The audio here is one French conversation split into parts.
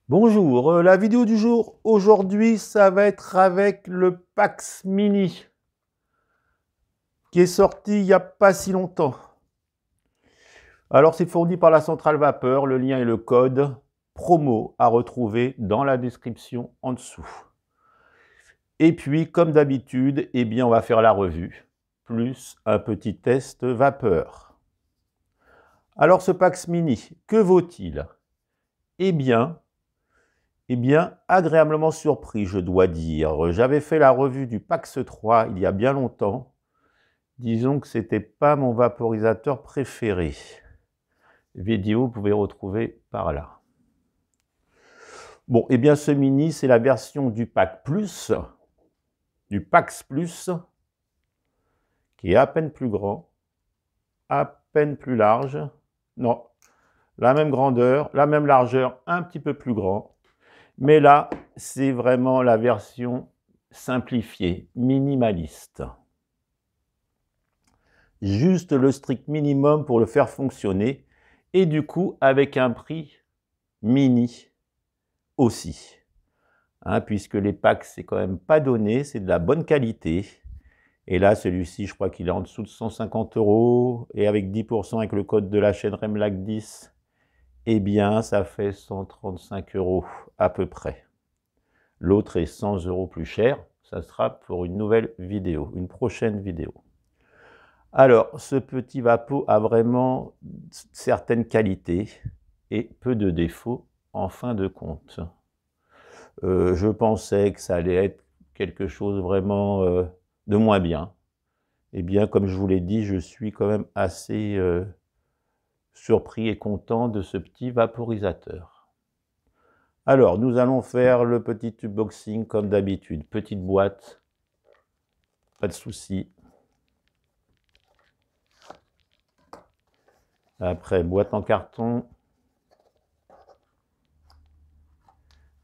Bonjour, la vidéo du jour, aujourd'hui, ça va être avec le Pax Mini, qui est sorti il n'y a pas si longtemps. Alors, c'est fourni par la centrale vapeur, le lien et le code promo à retrouver dans la description en dessous. Et puis, comme d'habitude, eh bien, on va faire la revue, plus un petit test vapeur. Alors, ce Pax Mini, que vaut-il? Eh bien, agréablement surpris, je dois dire. J'avais fait la revue du Pax 3 il y a bien longtemps. Disons que ce n'était pas mon vaporisateur préféré. Vidéo, vous pouvez retrouver par là. Bon, et bien ce mini, c'est la version du Pack Plus, du Pax Plus, qui est à peine plus grand, à peine plus large. Non, la même grandeur, la même largeur, un petit peu plus grand. Mais là, c'est vraiment la version simplifiée, minimaliste. Juste le strict minimum pour le faire fonctionner, et du coup, avec un prix mini aussi. Hein, puisque les packs, c'est quand même pas donné, c'est de la bonne qualité. Et là, celui-ci, je crois qu'il est en dessous de 150 €, et avec 10% avec le code de la chaîne Remlac 10, eh bien, ça fait 135 € à peu près. L'autre est 100 € plus cher, ça sera pour une nouvelle vidéo, une prochaine vidéo. Alors, ce petit Vapo a vraiment certaines qualités et peu de défauts en fin de compte. Je pensais que ça allait être quelque chose vraiment de moins bien. Eh bien, comme je vous l'ai dit, je suis quand même assez surpris et content de ce petit vaporisateur. Alors, nous allons faire le petit unboxing comme d'habitude. Petite boîte, pas de souci. Après, boîte en carton.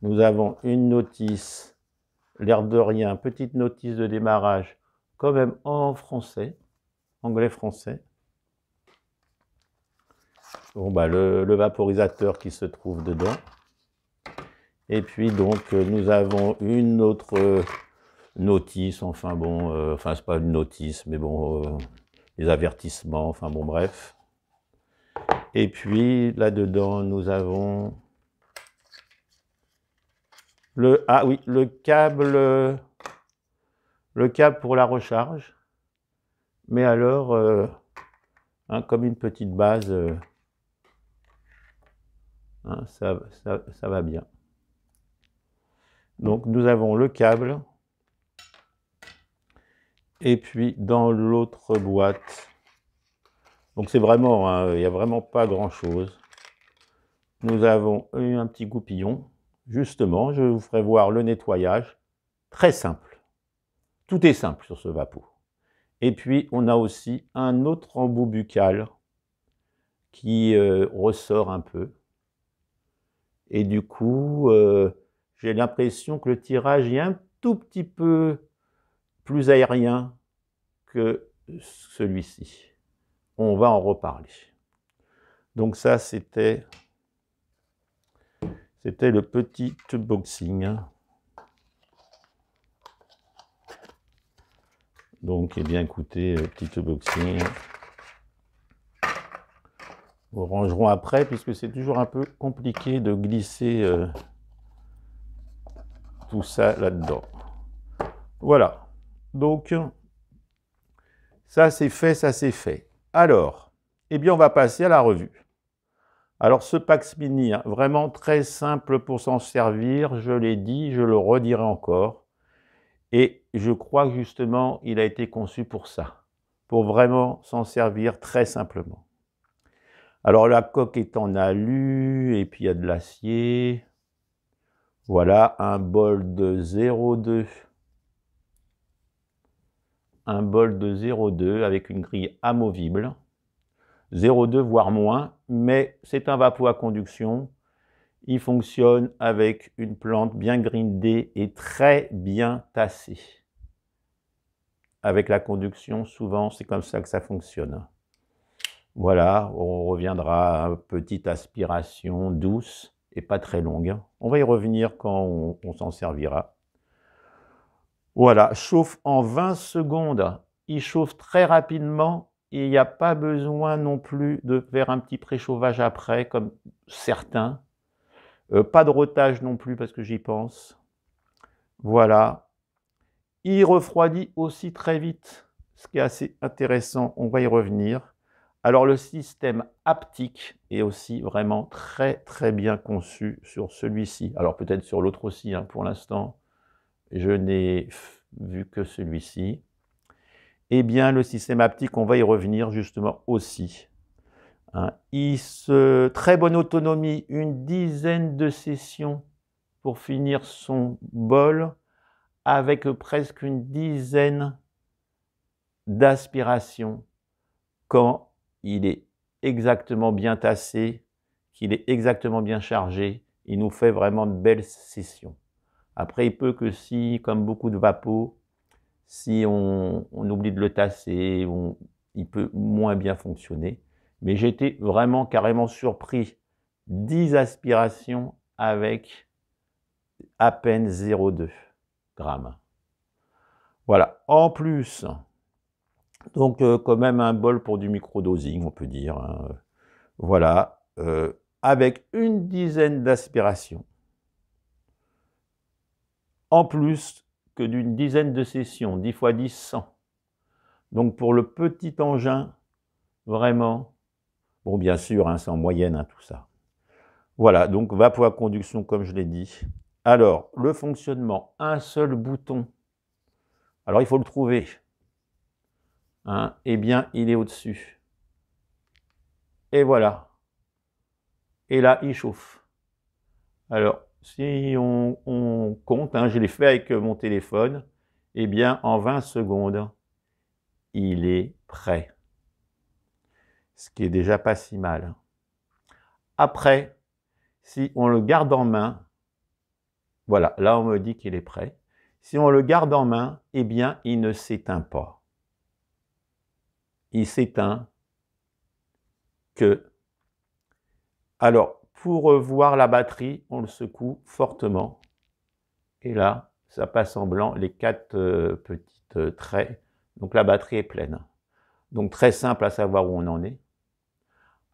Nous avons une notice, l'air de rien, petite notice de démarrage, quand même en français, anglais-français. Bon, bah, le vaporisateur qui se trouve dedans. Et puis donc, nous avons une autre notice, enfin bon, enfin c'est pas une notice, mais bon, les avertissements, enfin bon, bref. Et puis là-dedans, nous avons le câble pour la recharge. Mais alors, hein, comme une petite base, hein, ça va bien. Donc nous avons le câble. Et puis dans l'autre boîte, donc c'est vraiment, hein, il n'y a vraiment pas grand chose. Nous avons un petit goupillon. Justement, je vous ferai voir le nettoyage. Très simple. Tout est simple sur ce Vapo. Et puis on a aussi un autre embout buccal qui ressort un peu. Et du coup, j'ai l'impression que le tirage est un tout petit peu plus aérien que celui-ci. On va en reparler. Donc ça, c'était le petit unboxing. Donc, eh bien, écoutez, petit unboxing. Nous rangerons après, puisque c'est toujours un peu compliqué de glisser tout ça là-dedans. Voilà. Donc, ça c'est fait, ça c'est fait. Alors, eh bien, on va passer à la revue. Alors, ce Pax Mini, hein, vraiment très simple pour s'en servir, je l'ai dit, je le redirai encore. Et je crois que justement, il a été conçu pour ça, pour vraiment s'en servir très simplement. Alors, la coque est en alu, et puis il y a de l'acier. Voilà, un bol de 0,2. Un bol de 0,2 avec une grille amovible. 0,2 voire moins, mais c'est un Vapo à conduction. Il fonctionne avec une plante bien grindée et très bien tassée. Avec la conduction, souvent, c'est comme ça que ça fonctionne. Voilà, on reviendra à une petite aspiration douce et pas très longue. On va y revenir quand on s'en servira. Voilà, chauffe en 20 secondes. Il chauffe très rapidement et il n'y a pas besoin non plus de faire un petit préchauffage après, comme certains. Pas de retage non plus parce que j'y pense. Voilà. Il refroidit aussi très vite, ce qui est assez intéressant, on va y revenir. Alors le système haptique est aussi vraiment très très bien conçu sur celui-ci. Alors peut-être sur l'autre aussi, hein, pour l'instant, je n'ai vu que celui-ci. Eh bien le système haptique, on va y revenir justement aussi. Hein. Très bonne autonomie, une dizaine de sessions pour finir son bol, avec presque une dizaine d'aspirations quand il est exactement bien tassé, qu'il est exactement bien chargé. Il nous fait vraiment de belles sessions. Après, il peut que si, comme beaucoup de vapeaux, si on oublie de le tasser, il peut moins bien fonctionner. Mais j'étais vraiment carrément surpris. 10 aspirations avec à peine 0,2 grammes. Voilà. En plus, donc quand même un bol pour du microdosing, on peut dire. Hein. Voilà. Avec une dizaine d'aspirations. En plus que d'une dizaine de sessions, 10 x 10, 100. Donc pour le petit engin, vraiment, bon bien sûr, hein, c'est en moyenne hein, tout ça. Voilà, donc vapo à conduction comme je l'ai dit. Alors, le fonctionnement, un seul bouton. Alors il faut le trouver. Hein, eh bien, il est au-dessus. Et voilà. Et là, il chauffe. Alors, si on compte, hein, je l'ai fait avec mon téléphone, eh bien, en 20 secondes, il est prêt. Ce qui est déjà pas si mal. Après, si on le garde en main, voilà, là on me dit qu'il est prêt. Si on le garde en main, eh bien, il ne s'éteint pas. Il s'éteint que... Alors, pour voir la batterie, on le secoue fortement. Et là, ça passe en blanc, les 4 petites traits. Donc la batterie est pleine. Donc très simple à savoir où on en est.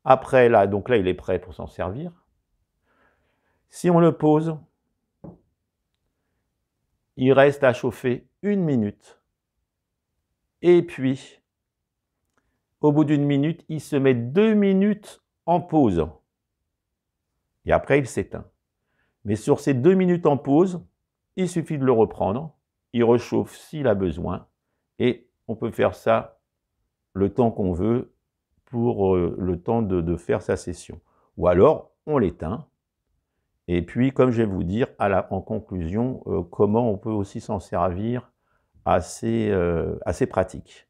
Après, là, donc là, il est prêt pour s'en servir. Si on le pose, il reste à chauffer 1 minute. Et puis, au bout d'1 minute, il se met 2 minutes en pause. Et après, il s'éteint. Mais sur ces 2 minutes en pause, il suffit de le reprendre. Il réchauffe s'il a besoin. Et on peut faire ça le temps qu'on veut pour le temps de faire sa session. Ou alors, on l'éteint. Et puis, comme je vais vous dire en conclusion, comment on peut aussi s'en servir assez pratique.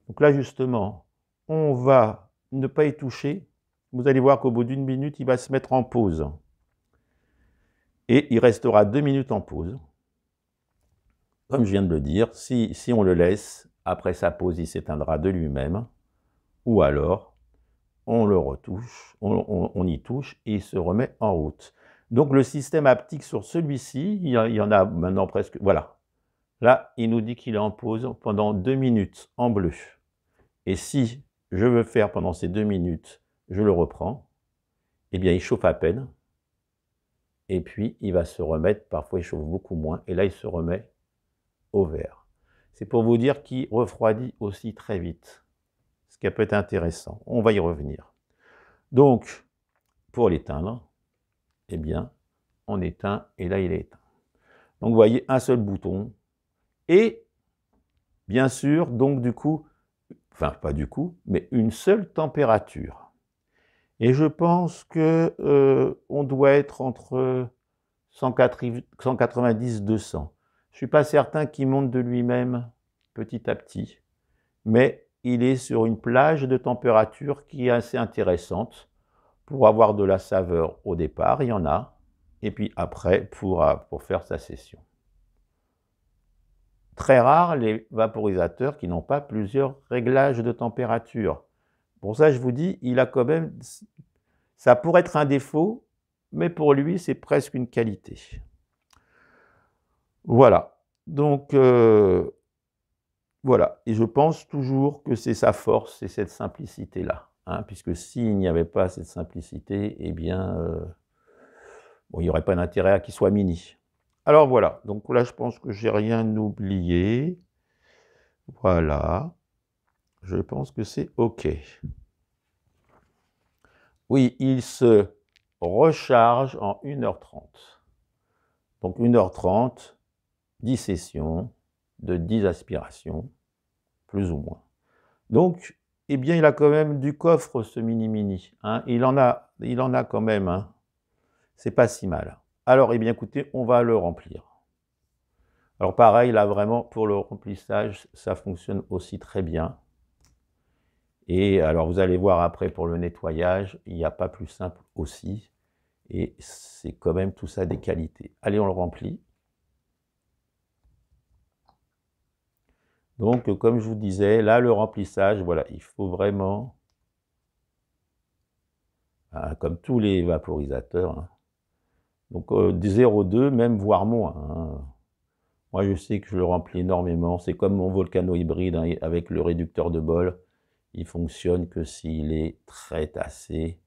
Donc là, justement, on va ne pas y toucher. Vous allez voir qu'au bout d'1 minute, il va se mettre en pause. Et il restera 2 minutes en pause. Comme je viens de le dire, si on le laisse, après sa pause, il s'éteindra de lui-même. Ou alors, on le retouche, on y touche et il se remet en route. Donc le système haptique sur celui-ci, il y en a maintenant presque... Voilà. Là, il nous dit qu'il est en pause pendant 2 minutes en bleu. Et si je veux faire pendant ces 2 minutes, je le reprends, eh bien il chauffe à peine. Et puis il va se remettre, parfois il chauffe beaucoup moins, et là il se remet au vert. C'est pour vous dire qu'il refroidit aussi très vite. Ce qui peut être intéressant. On va y revenir. Donc, pour l'éteindre, eh bien, on éteint et là, il est éteint. Donc, vous voyez, un seul bouton. Et, bien sûr, donc du coup, enfin, pas du coup, mais une seule température. Et je pense que on doit être entre 190 et 200. Je ne suis pas certain qu'il monte de lui-même petit à petit, mais il est sur une plage de température qui est assez intéressante pour avoir de la saveur au départ, il y en a, et puis après pour faire sa session. Très rare les vaporisateurs qui n'ont pas plusieurs réglages de température. Pour ça, je vous dis, il a quand même, ça pourrait être un défaut, mais pour lui, c'est presque une qualité. Voilà. Donc, voilà. Et je pense toujours que c'est sa force, c'est cette simplicité-là. Hein, puisque s'il n'y avait pas cette simplicité, eh bien, bon, il n'y aurait pas d'intérêt à qu'il soit mini. Alors voilà. Donc là, je pense que j'ai rien oublié. Voilà. Je pense que c'est OK. Oui, il se recharge en 1h30. Donc 1h30, 10 sessions de 10 aspirations, plus ou moins. Donc, eh bien, il a quand même du coffre, ce mini-mini. Hein. Il en a quand même. Hein. C'est pas si mal. Alors, eh bien, écoutez, on va le remplir. Alors, pareil, là, vraiment, pour le remplissage, ça fonctionne aussi très bien. Et alors, vous allez voir après, pour le nettoyage, il n'y a pas plus simple aussi. Et c'est quand même tout ça des qualités. Allez, on le remplit. Donc, comme je vous disais, là, le remplissage, voilà, il faut vraiment, comme tous les vaporisateurs, hein, donc 0,2, même voire moins. Hein. Moi, je sais que je le remplis énormément. C'est comme mon Volcano hybride hein, avec le réducteur de bol. Il fonctionne que s'il est très tassé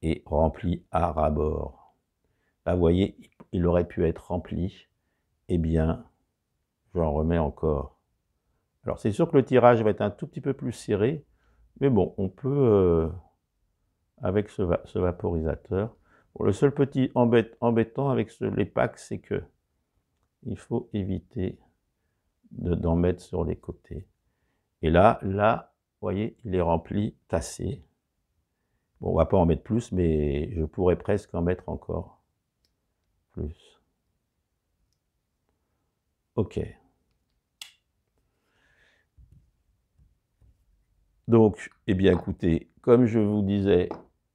et rempli à ras-bord. Là, vous voyez, il aurait pu être rempli. Eh bien, j'en remets encore. Alors, c'est sûr que le tirage va être un tout petit peu plus serré, mais bon, on peut, avec ce vaporisateur. Bon, le seul petit embêtant avec les packs, c'est que il faut éviter d'en mettre sur les côtés. Et là, vous voyez, il est rempli, tassé. Bon, on va pas en mettre plus, mais je pourrais presque en mettre encore plus. OK. Donc, eh bien, écoutez, comme je vous disais,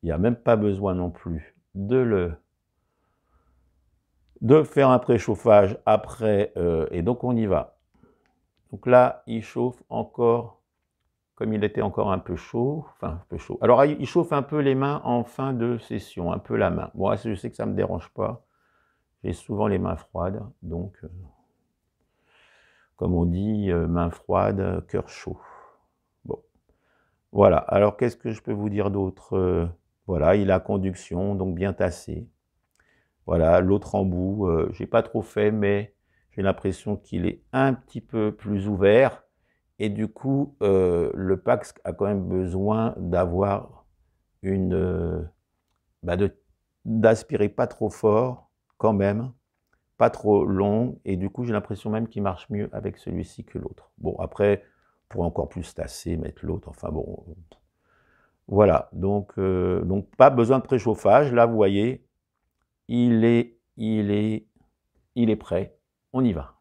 il n'y a même pas besoin non plus de faire un préchauffage après, et donc on y va. Donc là, il chauffe encore, comme il était encore un peu chaud, enfin un peu chaud. Alors il chauffe un peu les mains en fin de session, un peu la main. Moi, je sais que ça ne me dérange pas. J'ai souvent les mains froides, donc comme on dit, main froide, cœur chaud. Bon, voilà. Alors qu'est-ce que je peux vous dire d'autre? Voilà, il a conduction, donc bien tassé. Voilà, l'autre embout, j'ai pas trop fait, mais j'ai l'impression qu'il est un petit peu plus ouvert. Et du coup, le Pax a quand même besoin d'avoir d'aspirer pas trop fort, quand même, pas trop long. Et du coup, j'ai l'impression même qu'il marche mieux avec celui-ci que l'autre. Bon, après, pour encore plus tasser, mettre l'autre, enfin bon. Voilà, donc pas besoin de préchauffage. Là, vous voyez, il est prêt. On y va.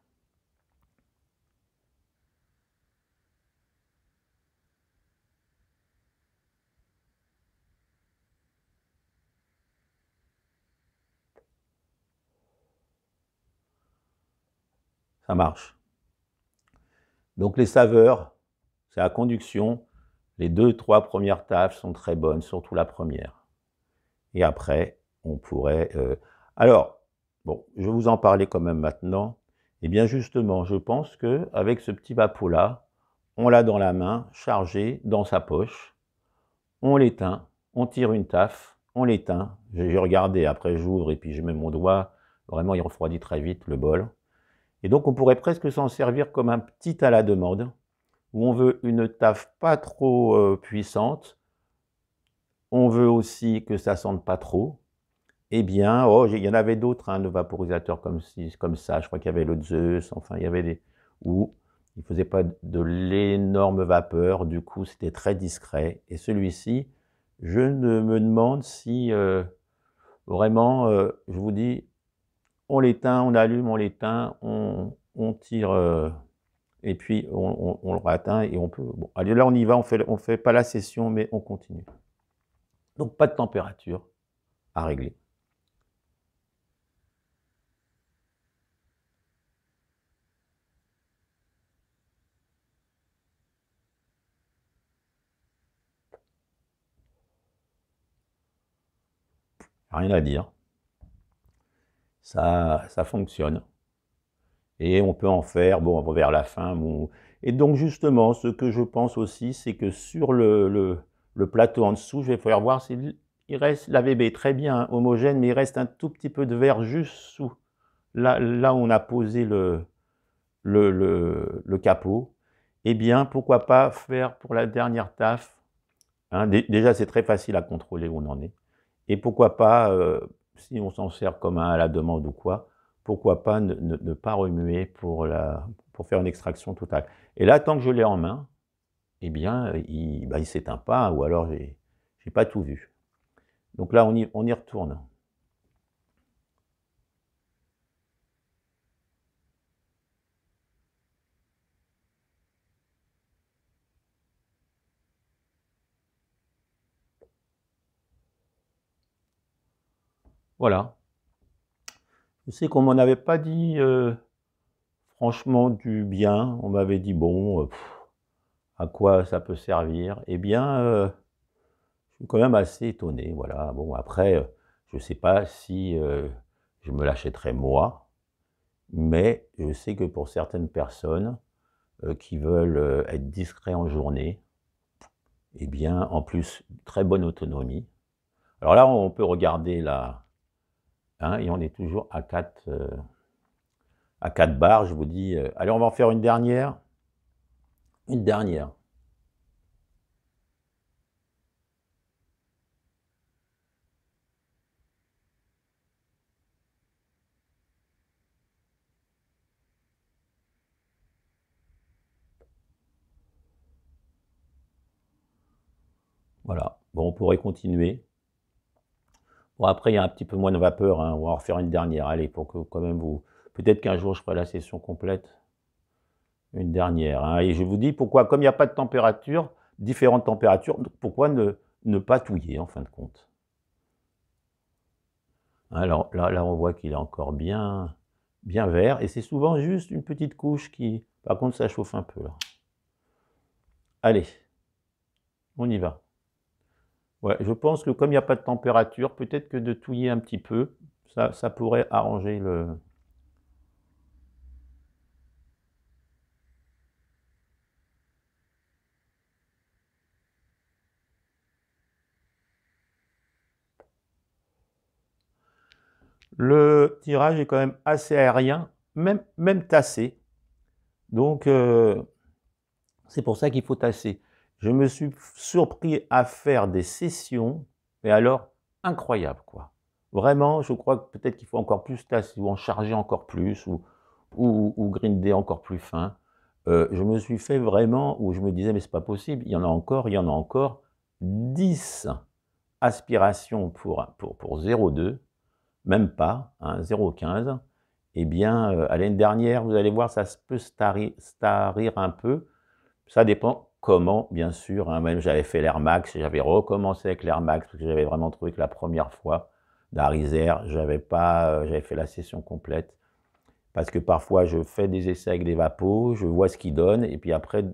Ça marche. Donc les saveurs, c'est à conduction. Les 2-3 premières taffes sont très bonnes, surtout la première. Et après, on pourrait... Alors, bon, je vais vous en parler quand même maintenant. Eh bien justement, je pense qu'avec ce petit vapeau-là, on l'a dans la main, chargé, dans sa poche. On l'éteint, on tire une taffe, on l'éteint. J'ai regardé, après j'ouvre et puis je mets mon doigt. Vraiment, il refroidit très vite le bol. Et donc, on pourrait presque s'en servir comme un petit à la demande, où on veut une taffe pas trop puissante, on veut aussi que ça sente pas trop. Eh bien, oh, il y en avait d'autres, hein, de vaporisateurs comme ça. Je crois qu'il y avait le Zeus, enfin, il y avait des... où il ne faisait pas de l'énorme vapeur, du coup, c'était très discret. Et celui-ci, je me demande si vraiment, je vous dis, on l'éteint, on allume, on l'éteint, on tire... et puis on le atteint et on peut... Bon, allez, là on y va, on fait pas la session, mais on continue. Donc pas de température à régler. Rien à dire. Ça fonctionne. Et on peut en faire, bon, vers la fin. Bon. Et donc, justement, ce que je pense aussi, c'est que sur le plateau en dessous, je vais faire voir s'il reste, la VB est très bien homogène, mais il reste un tout petit peu de verre juste sous, là où on a posé le capot. Eh bien, pourquoi pas faire pour la dernière taf, hein, déjà, c'est très facile à contrôler où on en est. Et pourquoi pas, si on s'en sert comme un à la demande ou quoi, pourquoi pas ne pas remuer pour faire une extraction totale. Et là, tant que je l'ai en main, eh bien, il s'éteint pas, ou alors j'ai pas tout vu. Donc là, on y retourne. Voilà. Je sais qu'on m'en avait pas dit franchement du bien. On m'avait dit, bon, à quoi ça peut servir? Eh bien, je suis quand même assez étonné. Voilà. Bon, après, je ne sais pas si je me l'achèterais moi, mais je sais que pour certaines personnes qui veulent être discrets en journée, eh bien, en plus, très bonne autonomie. Alors là, on peut regarder là, hein, et on est toujours à 4 bars. Je vous dis, allez, on va en faire une dernière. Une dernière. Voilà. Bon, on pourrait continuer. Bon, après, il y a un petit peu moins de vapeur, hein. On va en refaire une dernière. Allez, pour que quand même vous... Peut-être qu'un jour, je ferai la session complète. Une dernière, hein. Et je vous dis pourquoi, comme il n'y a pas de température, différentes températures, pourquoi ne pas touiller, en fin de compte. Alors là on voit qu'il est encore bien vert. Et c'est souvent juste une petite couche qui... Par contre, ça chauffe un peu, là. Allez, on y va. Ouais, je pense que comme il n'y a pas de température, peut-être que de touiller un petit peu, ça pourrait arranger le... Le tirage est quand même assez aérien, même tassé. Donc, c'est pour ça qu'il faut tasser. Je me suis surpris à faire des sessions, mais alors, incroyable, quoi. Vraiment, je crois que peut-être qu'il faut encore plus tasser, ou en charger encore plus, ou grinder encore plus fin. Je me suis fait vraiment, où je me disais, mais c'est pas possible, il y en a encore, 10 aspirations pour 0,2, même pas, hein, 0,15. Eh bien, à l'année dernière, vous allez voir, ça peut starir un peu. Ça dépend comment, bien sûr, hein. Même j'avais fait l'Air Max, j'avais recommencé avec l'Air Max, parce que j'avais vraiment trouvé que la première fois, d'Arizer, j'avais fait la session complète. Parce que parfois, je fais des essais avec des vapos, je vois ce qu'il donne, et puis après,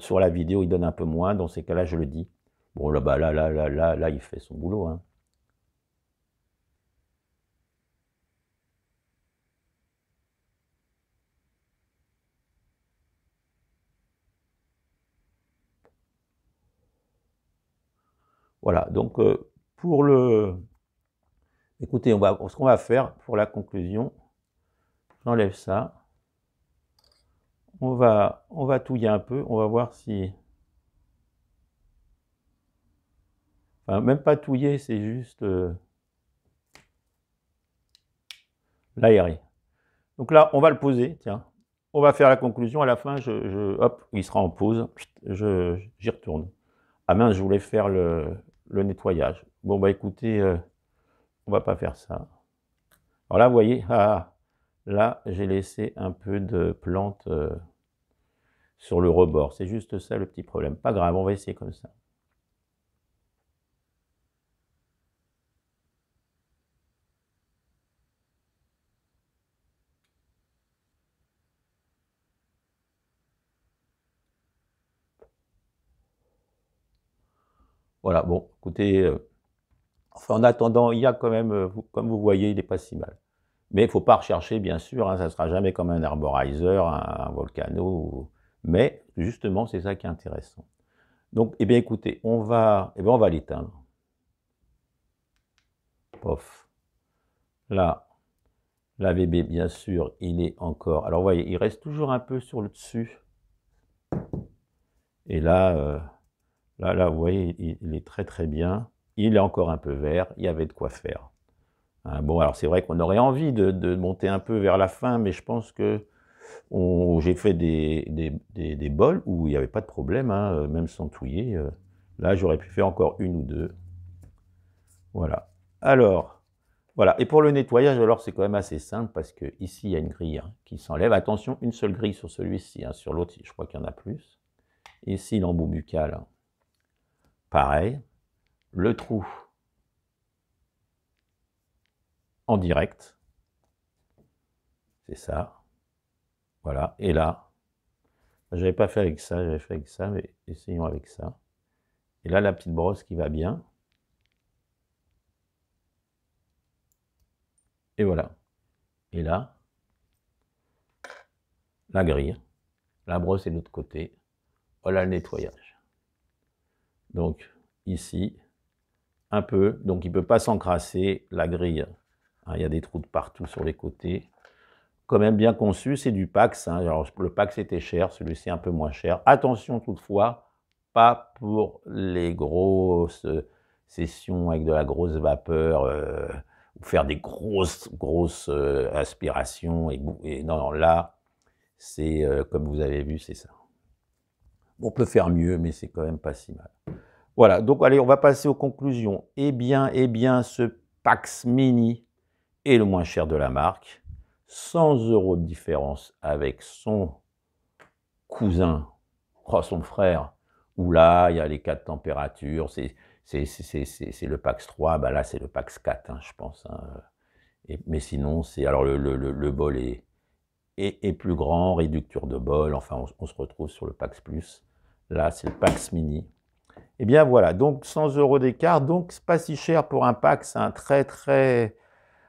sur la vidéo, il donne un peu moins. Dans ces cas-là, je le dis. Bon, là, bah, là, il fait son boulot, hein. Voilà, donc pour le... Écoutez, ce qu'on va faire pour la conclusion, j'enlève ça. On va touiller un peu, on va voir si... Enfin, même pas touiller, c'est juste l'aérer. Donc là, on va le poser, tiens. On va faire la conclusion, à la fin, hop, il sera en pause, j'y retourne. Ah mince, je voulais faire le nettoyage. Bon, bah écoutez, on va pas faire ça. Alors là, vous voyez, là, j'ai laissé un peu de plante sur le rebord. C'est juste ça le petit problème. Pas grave, on va essayer comme ça. Voilà, bon, écoutez, Enfin, en attendant, il y a quand même, comme vous voyez, il n'est pas si mal. Mais il ne faut pas rechercher, bien sûr, hein, ça ne sera jamais comme un Arborizer, un Volcano, mais justement, c'est ça qui est intéressant. Donc, eh bien, écoutez, on va l'éteindre. Pof. Là, l'AVB, bien sûr, il est encore... Alors, vous voyez, il reste toujours un peu sur le dessus. Et là, là, vous voyez, il est très, très bien. Il est encore un peu vert, il y avait de quoi faire. Hein, bon, alors c'est vrai qu'on aurait envie de monter un peu vers la fin, mais je pense que j'ai fait des bols où il n'y avait pas de problème, hein, même sans touiller. Là, j'aurais pu faire encore une ou deux. Voilà. Alors, voilà. Et pour le nettoyage, alors, c'est quand même assez simple parce que ici, il y a une grille hein, qui s'enlève. Attention, une seule grille sur celui-ci. Hein, sur l'autre, je crois qu'il y en a plus. Ici, l'embout buccal, pareil. Le trou en direct. C'est ça. Voilà. Et là, je n'avais pas fait avec ça, j'avais fait avec ça, mais essayons avec ça. Et là, la petite brosse qui va bien. Et voilà. Et là, la grille. La brosse est de l'autre côté. Voilà le nettoyage. Donc, ici, un peu. Donc, il ne peut pas s'encrasser. La grille, hein, il y a des trous de partout sur les côtés. Quand même bien conçu, c'est du Pax. Hein. Alors, le Pax était cher, celui-ci un peu moins cher. Attention toutefois, pas pour les grosses sessions avec de la grosse vapeur, ou faire des grosses aspirations. Et non, là, c'est comme vous avez vu, c'est ça. On peut faire mieux, mais c'est quand même pas si mal. Voilà, donc allez, on va passer aux conclusions. Eh bien, ce Pax Mini est le moins cher de la marque. 100 € de différence avec son cousin, son frère, où là, il y a les 4 températures, c'est le Pax 3, ben là, c'est le Pax 4, hein, je pense. Hein. Mais sinon, alors le bol est plus grand, réducteur de bol, enfin, on se retrouve sur le Pax Plus. Là, c'est le Pax Mini. Eh bien, voilà, donc 100 € d'écart, donc c'est pas si cher pour un Pax, hein,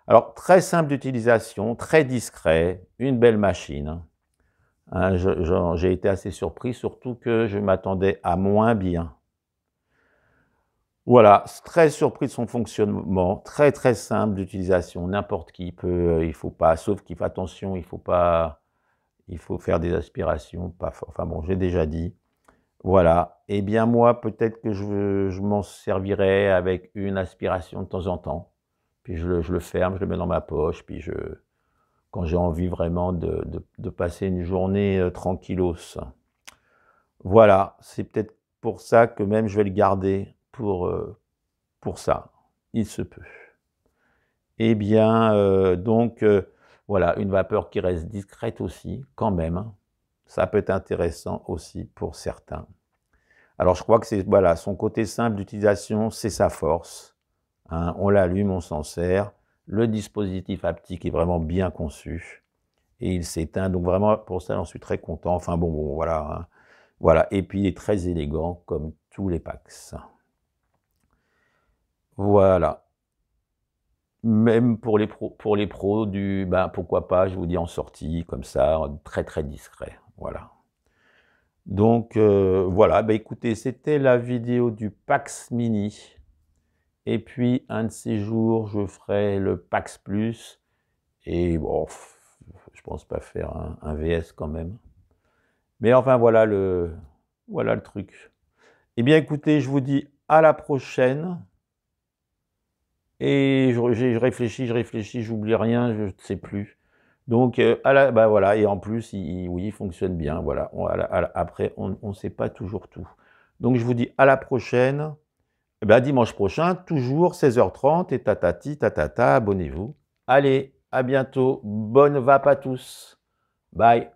alors, très simple d'utilisation, très discret, une belle machine. Hein, j'ai été assez surpris, surtout que je m'attendais à moins bien. Voilà, très surpris de son fonctionnement, très très simple d'utilisation, n'importe qui peut, il faut pas, sauf qu'il faut attention, il faut faire des aspirations, enfin bon, j'ai déjà dit. Voilà, eh bien moi, peut-être que je m'en servirai avec une aspiration de temps en temps. Puis je le ferme, je le mets dans ma poche, puis quand j'ai envie vraiment de passer une journée tranquillos. Voilà, c'est peut-être pour ça que même je vais le garder pour ça. Il se peut. Eh bien, voilà, une vapeur qui reste discrète aussi, quand même. Ça peut être intéressant aussi pour certains. Alors, je crois que voilà, son côté simple d'utilisation, c'est sa force. Hein, on l'allume, on s'en sert. Le dispositif haptique est vraiment bien conçu. Et il s'éteint. Donc, vraiment, pour ça, j'en suis très content. Enfin, bon voilà. Hein. Voilà. Et puis, il est très élégant, comme tous les Pax. Voilà. Même pour les pros, pourquoi pas, je vous dis en sortie, comme ça, très très discret. Voilà. Donc, voilà. Écoutez, c'était la vidéo du Pax Mini. Et puis, un de ces jours, je ferai le Pax Plus. Et bon, je pense pas faire un VS quand même. Mais enfin, voilà le truc. Eh bien, écoutez, je vous dis à la prochaine. Et je réfléchis, j'oublie rien, je ne sais plus. Donc, voilà, et en plus, oui, il fonctionne bien. Voilà. Après, on ne sait pas toujours tout. Donc, je vous dis à la prochaine. Dimanche prochain, toujours 16h30 et tatati, tatata, abonnez-vous. Allez, à bientôt. Bonne vape à tous. Bye.